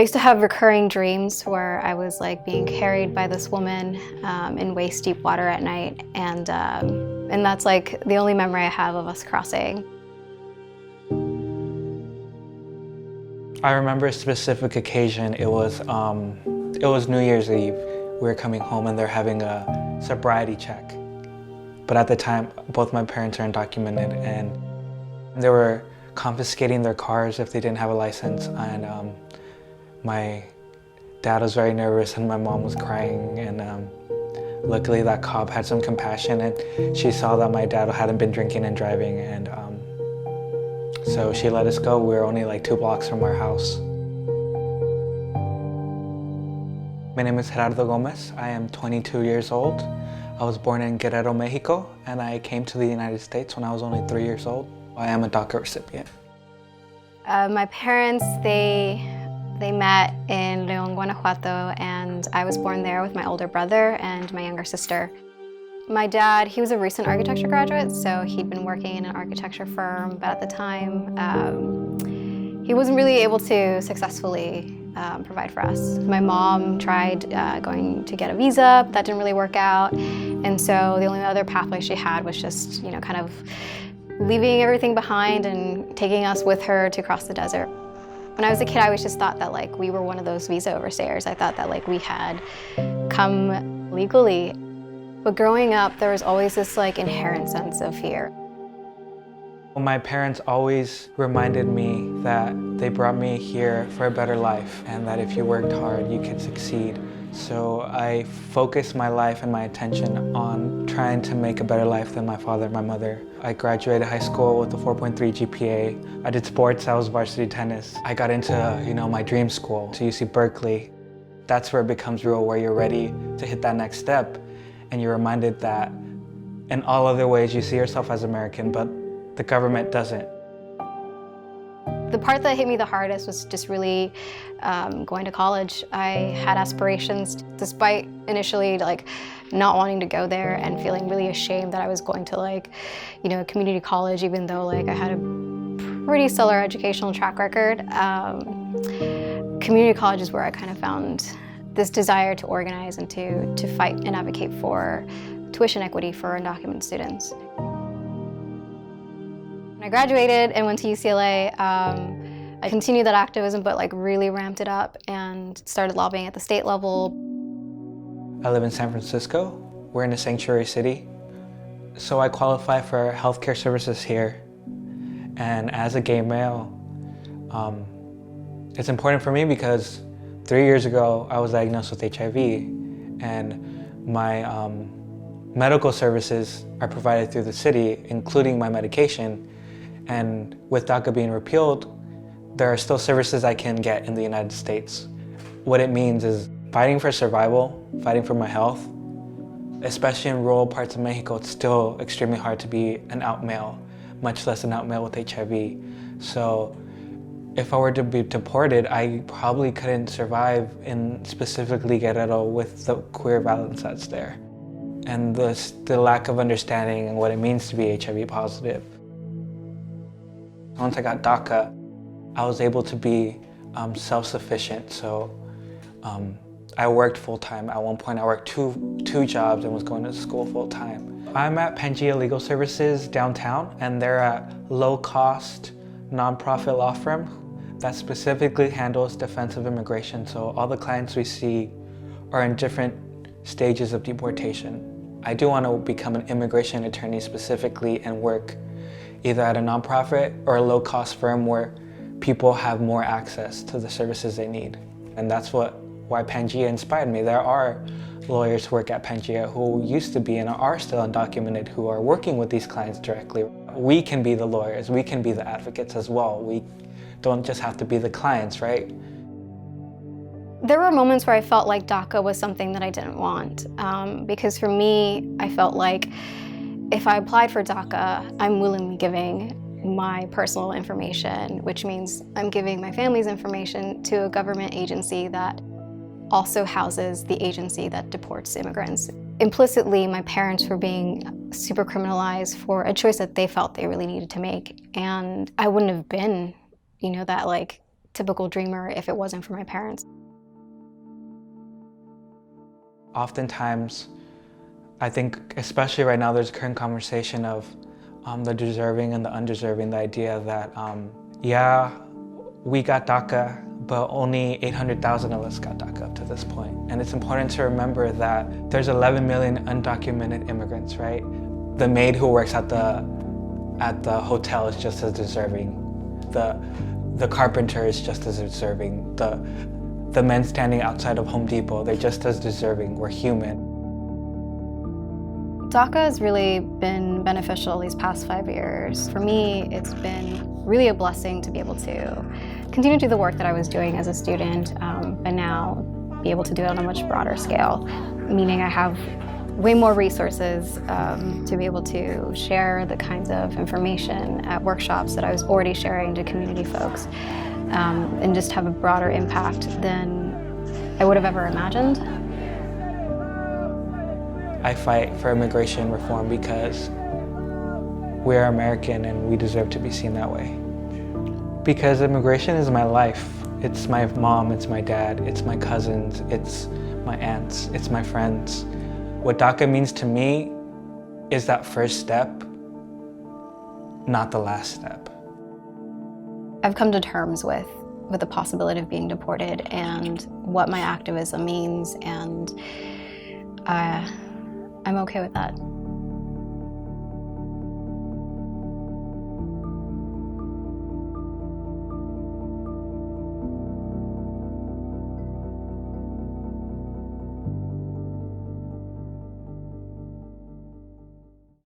used to have recurring dreams where I was like being carried by this woman in waist deep water at night, and that's like the only memory I have of us crossing. I remember a specific occasion. It was New Year's Eve. We were coming home and they're having a sobriety check. But at the time, both my parents are undocumented, and they were confiscating their cars if they didn't have a license. And my dad was very nervous and my mom was crying. And luckily that cop had some compassion, and she saw that my dad hadn't been drinking and driving. And so she let us go. We were only like 2 blocks from our house. My name is Gerardo Gomez. I am 22 years old. I was born in Guerrero, Mexico, and I came to the United States when I was only 3 years old. I am a DACA recipient. My parents, they met in León, Guanajuato, and I was born there with my older brother and my younger sister. My dad, he was a recent architecture graduate, so he'd been working in an architecture firm, but at the time, he wasn't really able to successfully provide for us. My mom tried going to get a visa, but that didn't really work out, and so the only other pathway she had was just, kind of leaving everything behind and taking us with her to cross the desert. When I was a kid, I always just thought that like we were one of those visa overstayers. I thought that like we had come legally. But growing up, there was always this like inherent sense of fear. My parents always reminded me that they brought me here for a better life, and that if you worked hard, you could succeed. So I focused my life and my attention on trying to make a better life than my father and my mother. I graduated high school with a 4.3 GPA. I did sports. I was varsity tennis. I got into, my dream school, to UC Berkeley. That's where it becomes real, where you're ready to hit that next step, and you're reminded that in all other ways you see yourself as American, but the government doesn't. The part that hit me the hardest was just really going to college. I had aspirations, despite initially not wanting to go there and feeling really ashamed that I was going to a community college, even though I had a pretty stellar educational track record. Community college is where I kind of found this desire to organize and to fight and advocate for tuition equity for undocumented students. When I graduated and went to UCLA, I continued that activism, but really ramped it up and started lobbying at the state level. I live in San Francisco. We're in a sanctuary city. So I qualify for healthcare services here. And as a gay male, it's important for me because 3 years ago, I was diagnosed with HIV, and my medical services are provided through the city, including my medication. And with DACA being repealed, there are still services I can get in the United States. What it means is fighting for survival, fighting for my health. Especially in rural parts of Mexico, it's still extremely hard to be an out male, much less an out male with HIV. So if I were to be deported, I probably couldn't survive in specifically Guerrero with the queer violence that's there, and the lack of understanding and what it means to be HIV positive. Once I got DACA, I was able to be self-sufficient. So I worked full-time. At one point, I worked two jobs and was going to school full-time. I'm at Pangea Legal Services downtown, and they're a low-cost nonprofit law firm that specifically handles defensive immigration. So all the clients we see are in different stages of deportation. I do want to become an immigration attorney specifically and work either at a nonprofit or a low-cost firm where people have more access to the services they need. And that's why Pangea inspired me. There are lawyers who work at Pangea who used to be and are still undocumented who are working with these clients directly. We can be the lawyers, we can be the advocates as well. We don't just have to be the clients, right? There were moments where I felt like DACA was something that I didn't want, because for me, I felt like if I applied for DACA, I'm willingly giving my personal information, which means I'm giving my family's information to a government agency that also houses the agency that deports immigrants. Implicitly, my parents were being super criminalized for a choice that they felt they really needed to make. And I wouldn't have been, that typical dreamer if it wasn't for my parents. Oftentimes, I think, especially right now, there's a current conversation of the deserving and the undeserving, the idea that, yeah, we got DACA, but only 800,000 of us got DACA up to this point. And it's important to remember that there's 11 million undocumented immigrants, right? The maid who works at the hotel is just as deserving. The carpenter is just as deserving. The men standing outside of Home Depot, they're just as deserving. We're human. DACA has really been beneficial these past 5 years. For me, it's been really a blessing to be able to continue to do the work that I was doing as a student, but now be able to do it on a much broader scale, meaning I have way more resources to be able to share the kinds of information at workshops that I was already sharing to community folks, and just have a broader impact than I would have ever imagined. I fight for immigration reform because we're American and we deserve to be seen that way. Because immigration is my life. It's my mom, it's my dad, it's my cousins, it's my aunts, it's my friends. What DACA means to me is that first step, not the last step. I've come to terms with the possibility of being deported and what my activism means, and I'm okay with that.